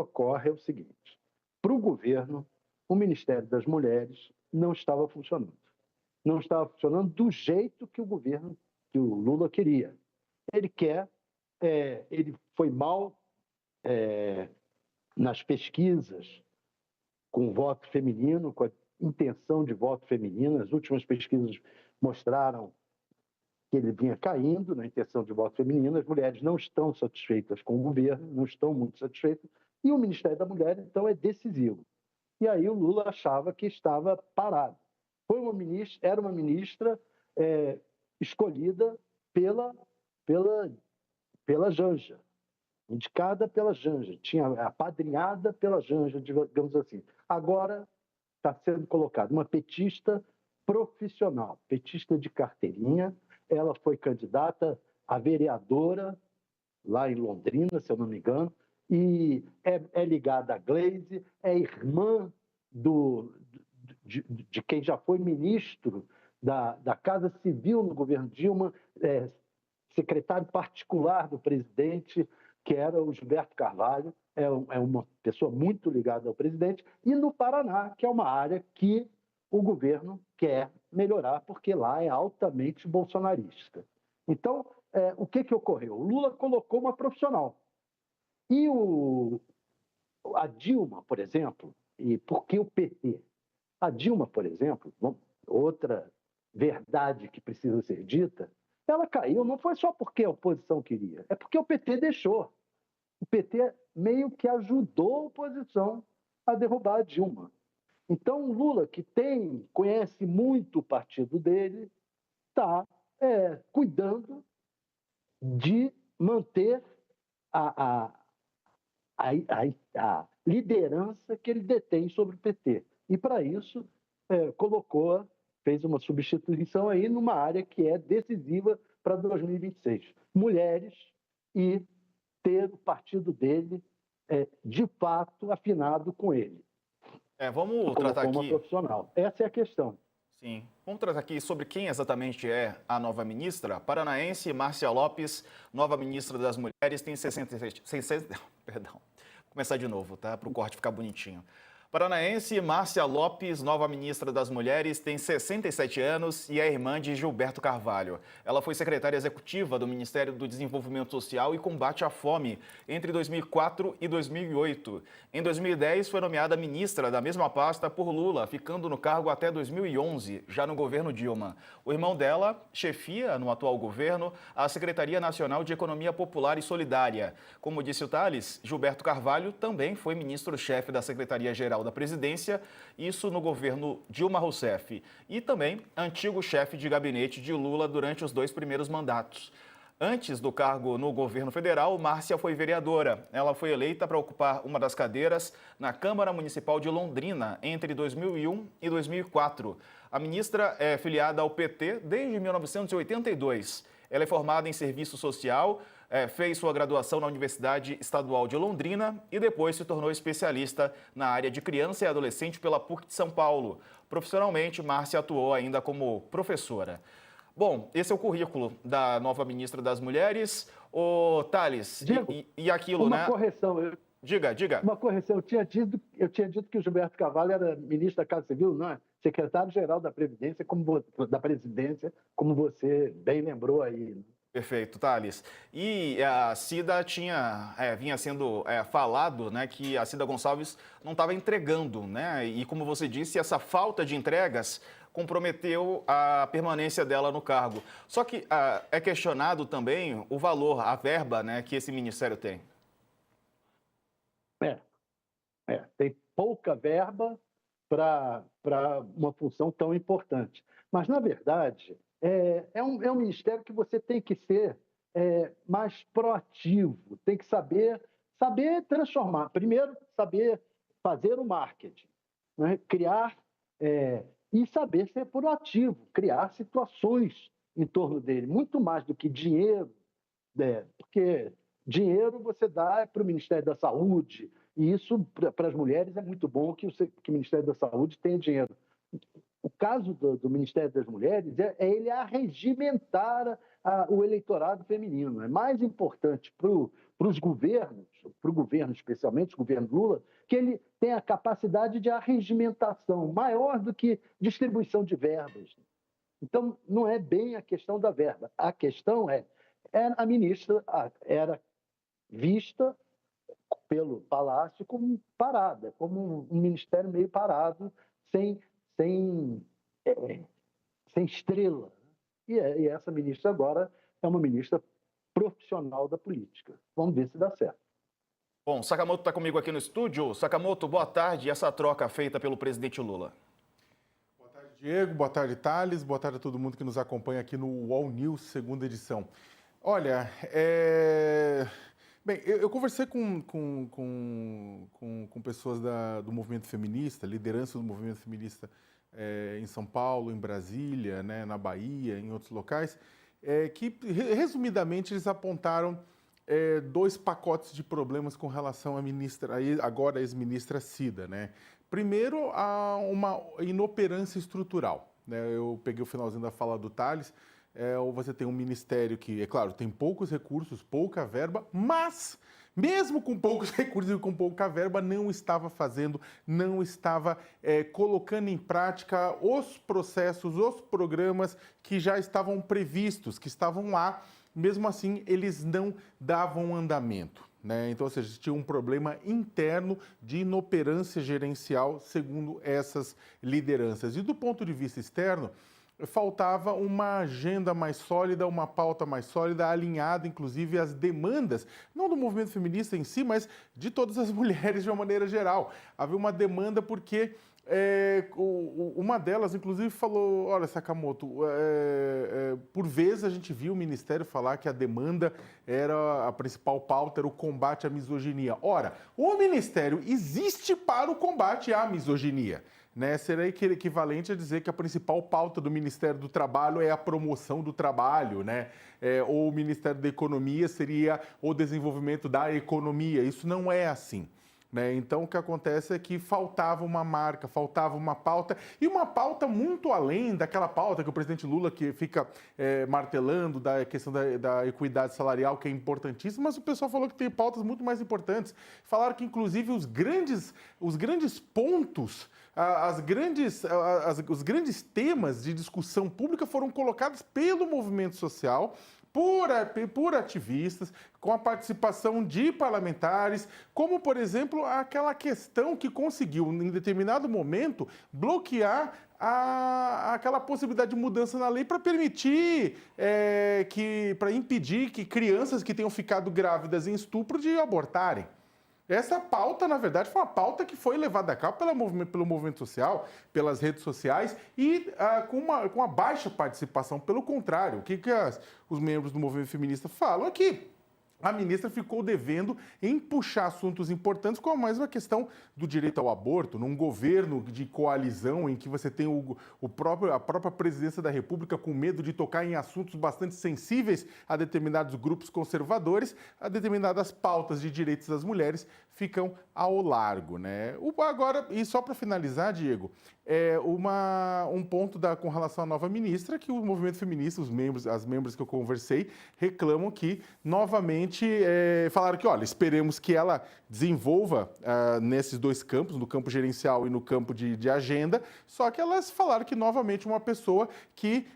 ocorre é o seguinte: para o governo, o Ministério das Mulheres não estava funcionando. Não estava funcionando do jeito que o governo, que o Lula queria. Ele foi mal nas pesquisas com voto feminino, com a intenção de voto feminino. As últimas pesquisas mostraram que ele vinha caindo na intenção de voto feminino. As mulheres não estão satisfeitas com o governo, não estão muito satisfeitas, e o Ministério da Mulher, então, é decisivo. E aí o Lula achava que estava parado. Era uma ministra escolhida pela Janja, indicada pela Janja, tinha apadrinhada pela Janja, digamos assim. Agora está sendo colocada uma petista profissional, petista de carteirinha. Ela foi candidata a vereadora lá em Londrina, se eu não me engano, e é ligada à Gleisi, é irmã de quem já foi ministro da Casa Civil no governo Dilma, secretário particular do presidente, que era o Gilberto Carvalho, é uma pessoa muito ligada ao presidente, e no Paraná, que é uma área que o governo quer melhorar, porque lá é altamente bolsonarista. Então, o que ocorreu? O Lula colocou uma profissional. E a Dilma, por exemplo, e por que o PT? A Dilma, por exemplo, outra verdade que precisa ser dita, ela caiu não foi só porque a oposição queria, é porque o PT deixou. O PT meio que ajudou a oposição a derrubar a Dilma. Então, o Lula, que conhece muito o partido dele, está cuidando de manter a liderança que ele detém sobre o PT. E, para isso, fez uma substituição aí numa área que é decisiva para 2026. Mulheres e ter o partido dele, de fato, afinado com ele. Vamos tratar aqui... uma profissional. Essa é a questão. Sim. Vamos tratar aqui sobre quem exatamente é a nova ministra. Paranaense Márcia Lopes, nova ministra das Mulheres, tem 67... Perdão. Vou começar de novo, tá? Para o corte ficar bonitinho. Paranaense Márcia Lopes, nova ministra das Mulheres, tem 67 anos e é irmã de Gilberto Carvalho. Ela foi secretária executiva do Ministério do Desenvolvimento Social e Combate à Fome entre 2004 e 2008. Em 2010, foi nomeada ministra da mesma pasta por Lula, ficando no cargo até 2011, já no governo Dilma. O irmão dela chefia, no atual governo, a Secretaria Nacional de Economia Popular e Solidária. Como disse o Tales, Gilberto Carvalho também foi ministro-chefe da Secretaria-Geral da Presidência, isso no governo Dilma Rousseff, e também antigo chefe de gabinete de Lula durante os 2 primeiros mandatos. Antes do cargo no governo federal, Márcia foi vereadora. Ela foi eleita para ocupar uma das cadeiras na Câmara Municipal de Londrina entre 2001 e 2004. A ministra é filiada ao PT desde 1982. Ela é formada em serviço social, fez sua graduação na Universidade Estadual de Londrina e depois se tornou especialista na área de criança e adolescente pela PUC de São Paulo. Profissionalmente, Márcia atuou ainda como professora. Bom, esse é o currículo da nova ministra das Mulheres. Ô, Tales, Diego, e aquilo, uma né? correção. Diga. Uma correção. Eu tinha dito que o Gilberto Carvalho era ministro da Casa Civil, não é? Secretário-geral da Previdência, da Presidência, como você bem lembrou aí. Perfeito, Tales. E a Cida vinha sendo falado, né, que a Cida Gonçalves não estava entregando, né? E como você disse, essa falta de entregas comprometeu a permanência dela no cargo. Só que é questionado também o valor, a verba, né, que esse ministério tem. Tem pouca verba para uma função tão importante. Mas, na verdade, é um ministério que você tem que ser mais proativo, tem que saber transformar. Primeiro, saber fazer o marketing, né? Criar e saber ser proativo, criar situações em torno dele, muito mais do que dinheiro, porque dinheiro você dá para o Ministério da Saúde, e isso, para as mulheres, é muito bom que o Ministério da Saúde tenha dinheiro. O caso do Ministério das Mulheres é ele arregimentar o eleitorado feminino. É mais importante para os governos, para o governo especialmente, o governo Lula, que ele tenha a capacidade de arregimentação maior do que distribuição de verbas. Então, não é bem a questão da verba. A questão a ministra era vista pelo Palácio como parada, como um ministério meio parado, sem estrela. E essa ministra agora é uma ministra profissional da política. Vamos ver se dá certo. Bom, Sakamoto está comigo aqui no estúdio. Sakamoto, boa tarde. E essa troca feita pelo presidente Lula? Boa tarde, Diego. Boa tarde, Thales. Boa tarde a todo mundo que nos acompanha aqui no UOL News, segunda edição. Olha, bem, eu conversei com pessoas do movimento feminista, liderança do movimento feminista em São Paulo, em Brasília, né, na Bahia, em outros locais, que, resumidamente, eles apontaram dois pacotes de problemas com relação à ministra, agora ex-ministra Cida, né? Primeiro, uma inoperância estrutural, né? Eu peguei o finalzinho da fala do Thales. Você tem um ministério que, é claro, tem poucos recursos, pouca verba, mas, mesmo com poucos recursos e com pouca verba, não estava colocando em prática os processos, os programas que já estavam previstos, que estavam lá. Mesmo assim, eles não davam andamento, né? Então, ou seja, tinha um problema interno de inoperância gerencial, segundo essas lideranças. E do ponto de vista externo, faltava uma agenda mais sólida, uma pauta mais sólida, alinhada, inclusive, às demandas, não do movimento feminista em si, mas de todas as mulheres de uma maneira geral. Havia uma demanda porque uma delas, inclusive, falou, olha, Sakamoto, por vezes a gente viu o Ministério falar que a demanda era, a principal pauta era o combate à misoginia. Ora, o Ministério existe para o combate à misoginia, né? Seria equivalente a dizer que a principal pauta do Ministério do Trabalho é a promoção do trabalho, né? Ou o Ministério da Economia seria o desenvolvimento da economia. Isso não é assim, né? Então, o que acontece é que faltava uma marca, faltava uma pauta, e uma pauta muito além daquela pauta que o presidente Lula que fica martelando, da questão da equidade salarial, que é importantíssima, mas o pessoal falou que tem pautas muito mais importantes. Falaram que, inclusive, os grandes pontos, os grandes temas de discussão pública foram colocados pelo movimento social, por ativistas, com a participação de parlamentares, como, por exemplo, aquela questão que conseguiu, em determinado momento, bloquear aquela possibilidade de mudança na lei para permitir, para impedir que crianças que tenham ficado grávidas em estupro de abortarem. Essa pauta, na verdade, foi uma pauta que foi levada a cabo pelo movimento social, pelas redes sociais e com uma baixa participação. Pelo contrário, o que os membros do movimento feminista falam é que a ministra ficou devendo em puxar assuntos importantes, como mais uma questão do direito ao aborto, num governo de coalizão em que você tem a própria presidência da República com medo de tocar em assuntos bastante sensíveis a determinados grupos conservadores, a determinadas pautas de direitos das mulheres ficam ao largo, né? Agora, e só para finalizar, Diego, um ponto com relação à nova ministra, que o movimento feminista, as membros que eu conversei, reclamam que, novamente, falaram que, olha, esperemos que ela desenvolva nesses dois campos, no campo gerencial e no campo de agenda, só que elas falaram que, novamente, uma pessoa que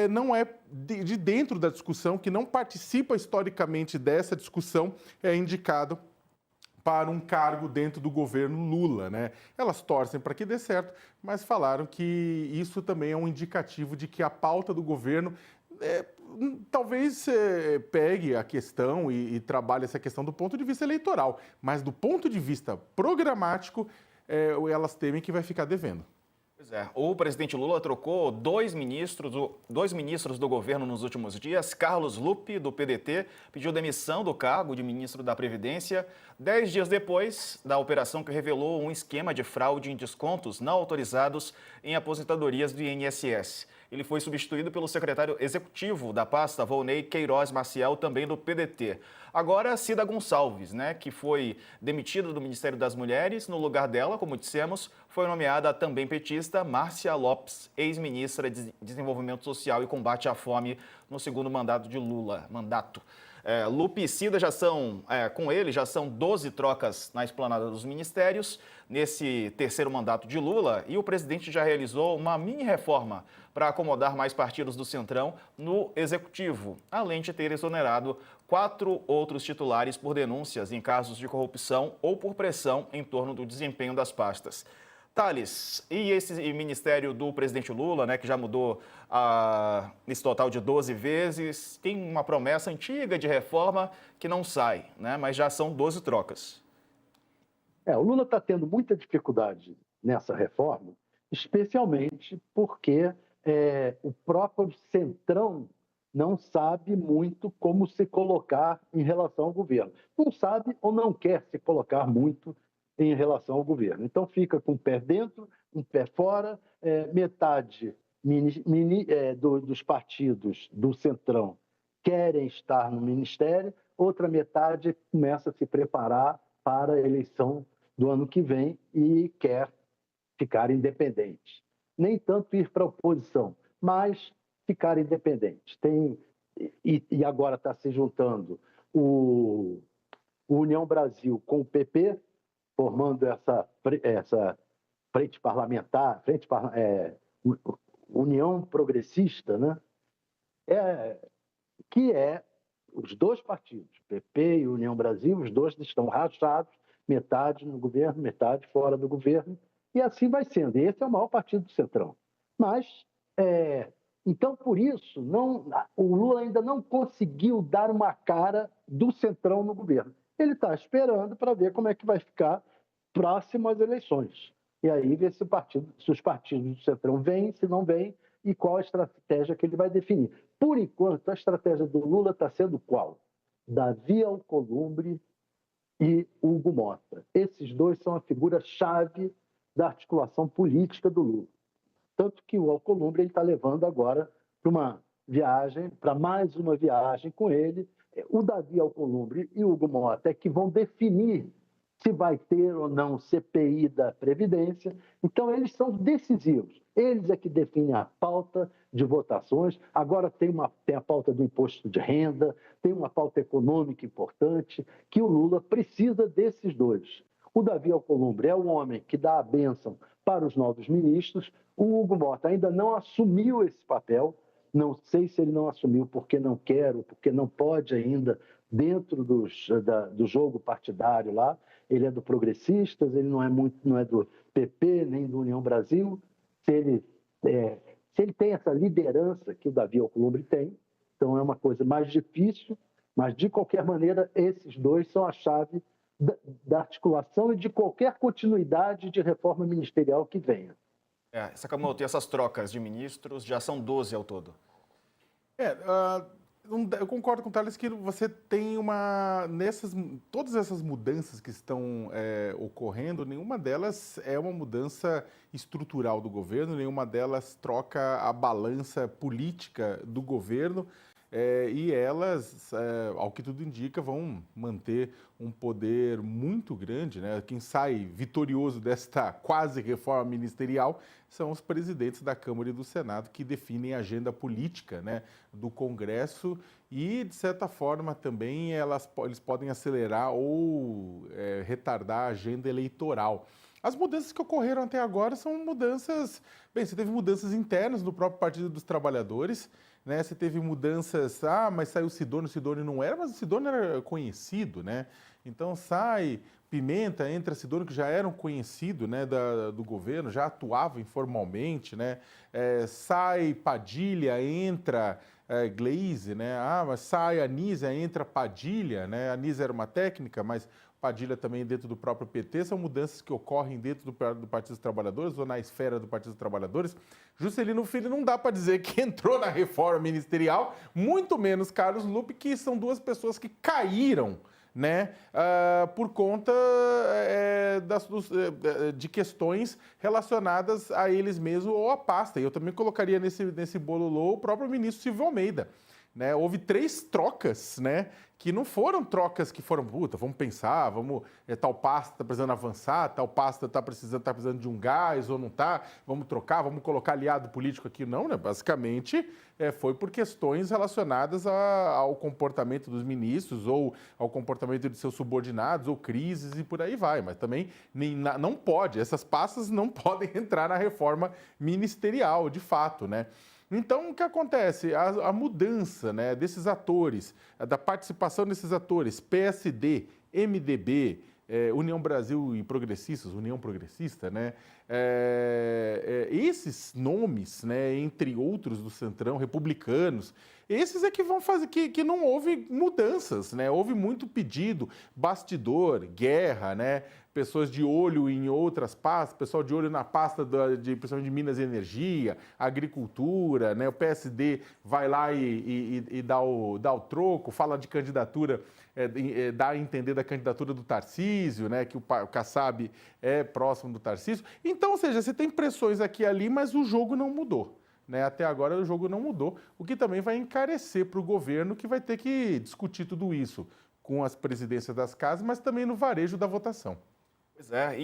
não é de dentro da discussão, que não participa historicamente dessa discussão, é indicado para um cargo dentro do governo Lula, né? Elas torcem para que dê certo, mas falaram que isso também é um indicativo de que a pauta do governo talvez pegue a questão e trabalhe essa questão do ponto de vista eleitoral, mas do ponto de vista programático, elas temem que vai ficar devendo. Pois é, o presidente Lula trocou dois ministros do governo nos últimos dias. Carlos Lupe, do PDT, pediu demissão do cargo de ministro da Previdência 10 dias depois da operação que revelou um esquema de fraude em descontos não autorizados em aposentadorias do INSS. ele foi substituído pelo secretário executivo da pasta, Volney Queiroz Maciel, também do PDT. Agora, Cida Gonçalves, né, que foi demitida do Ministério das Mulheres, no lugar dela, como dissemos, foi nomeada a também petista Márcia Lopes, ex-ministra de Desenvolvimento Social e Combate à Fome no segundo mandato de Lula. Lupe e Cida com ele, já são 12 trocas na esplanada dos ministérios nesse terceiro mandato de Lula, e o presidente já realizou uma mini-reforma para acomodar mais partidos do Centrão no Executivo, além de ter exonerado 4 outros titulares por denúncias em casos de corrupção ou por pressão em torno do desempenho das pastas. Thales, e esse ministério do presidente Lula, né, que já mudou esse total de 12 vezes, tem uma promessa antiga de reforma que não sai, né, mas já são 12 trocas. O Lula está tendo muita dificuldade nessa reforma, especialmente porque o próprio Centrão não sabe muito como se colocar em relação ao governo. Não sabe ou não quer se colocar muito em relação ao governo. Então, fica com um pé dentro, um pé fora, metade dos partidos do Centrão querem estar no Ministério, outra metade começa a se preparar para a eleição do ano que vem e quer ficar independente. Nem tanto ir para a oposição, mas ficar independente. E agora está se juntando o União Brasil com o PP, formando essa frente parlamentar, União Progressista, né? Que é os dois partidos, PP e União Brasil, os dois estão rachados, metade no governo, metade fora do governo, e assim vai sendo. E esse é o maior partido do Centrão. Mas, então, por isso, o Lula ainda não conseguiu dar uma cara do Centrão no governo. Ele está esperando para ver como é que vai ficar próximo às eleições. E aí ver se os partidos do Centrão vêm, se não vêm, e qual a estratégia que ele vai definir. Por enquanto, a estratégia do Lula está sendo qual? Davi Alcolumbre e Hugo Mota. Esses dois são a figura-chave da articulação política do Lula. Tanto que o Alcolumbre está levando agora para mais uma viagem com ele. O Davi Alcolumbre e o Hugo Mota é que vão definir se vai ter ou não CPI da Previdência. Então, eles são decisivos. Eles é que definem a pauta de votações. Agora tem a pauta do imposto de renda, tem uma pauta econômica importante, que o Lula precisa desses dois. O Davi Alcolumbre é o homem que dá a bênção para os novos ministros. O Hugo Mota ainda não assumiu esse papel. Não sei se ele não assumiu porque não quer ou porque não pode ainda dentro do jogo partidário lá. Ele é do Progressistas, ele não é do PP nem do União Brasil. Se ele tem essa liderança que o Davi Alcolumbre tem, então é uma coisa mais difícil, mas de qualquer maneira esses dois são a chave da articulação e de qualquer continuidade de reforma ministerial que venha. Sakamoto, e essas trocas de ministros já são 12 ao todo? Eu concordo com o Thales que você tem todas essas mudanças que estão ocorrendo, nenhuma delas é uma mudança estrutural do governo, nenhuma delas troca a balança política do governo, e elas, ao que tudo indica, vão manter um poder muito grande, né? Quem sai vitorioso desta quase reforma ministerial são os presidentes da Câmara e do Senado, que definem a agenda política, né, do Congresso e, de certa forma, também eles podem acelerar ou retardar a agenda eleitoral. As mudanças que ocorreram até agora são mudanças... Bem, você teve mudanças internas no próprio Partido dos Trabalhadores, né? Você teve mudanças... mas saiu o Sidônio não era, mas o Sidônio era conhecido, né? Então sai Pimenta, entra Sidônio, que já era um conhecido, né, do governo, já atuava informalmente, né? Sai Padilha, entra Gleisi, né? Mas sai Anísia, entra Padilha, né? A Anísia era uma técnica, mas Padilha também dentro do próprio PT, são mudanças que ocorrem dentro do Partido dos Trabalhadores ou na esfera do Partido dos Trabalhadores. Juscelino Filho não dá para dizer que entrou na reforma ministerial, muito menos Carlos Lupe, que são duas pessoas que caíram, né, por conta de questões relacionadas a eles mesmos ou à pasta. E eu também colocaria nesse bololô o próprio ministro Silvio Almeida. Né? Houve 3 trocas, né? Que não foram trocas que foram, puta, vamos pensar, tal pasta está precisando avançar, tal pasta está precisando de um gás ou não está, vamos trocar, vamos colocar aliado político aqui. Não, né? Basicamente foi por questões relacionadas ao comportamento dos ministros ou ao comportamento de seus subordinados ou crises e por aí vai. Mas também não pode, essas pastas não podem entrar na reforma ministerial, de fato, né? Então, o que acontece? A mudança, né, desses atores, da participação desses atores, PSD, MDB, União Brasil e Progressistas, União Progressista, né, esses nomes, né, entre outros do Centrão, republicanos, esses é que vão fazer que não houve mudanças, né? Houve muito pedido, bastidor, guerra, né? Pessoas de olho em outras pastas, pessoal de olho na pasta principalmente de Minas e Energia, agricultura, né? O PSD vai lá e dá o troco, fala de candidatura, dá a entender da candidatura do Tarcísio, né? Que o Kassab é próximo do Tarcísio. Então, ou seja, você tem pressões aqui e ali, mas o jogo não mudou. Né? Até agora o jogo não mudou, o que também vai encarecer para o governo, que vai ter que discutir tudo isso com as presidências das casas, mas também no varejo da votação. Pois é.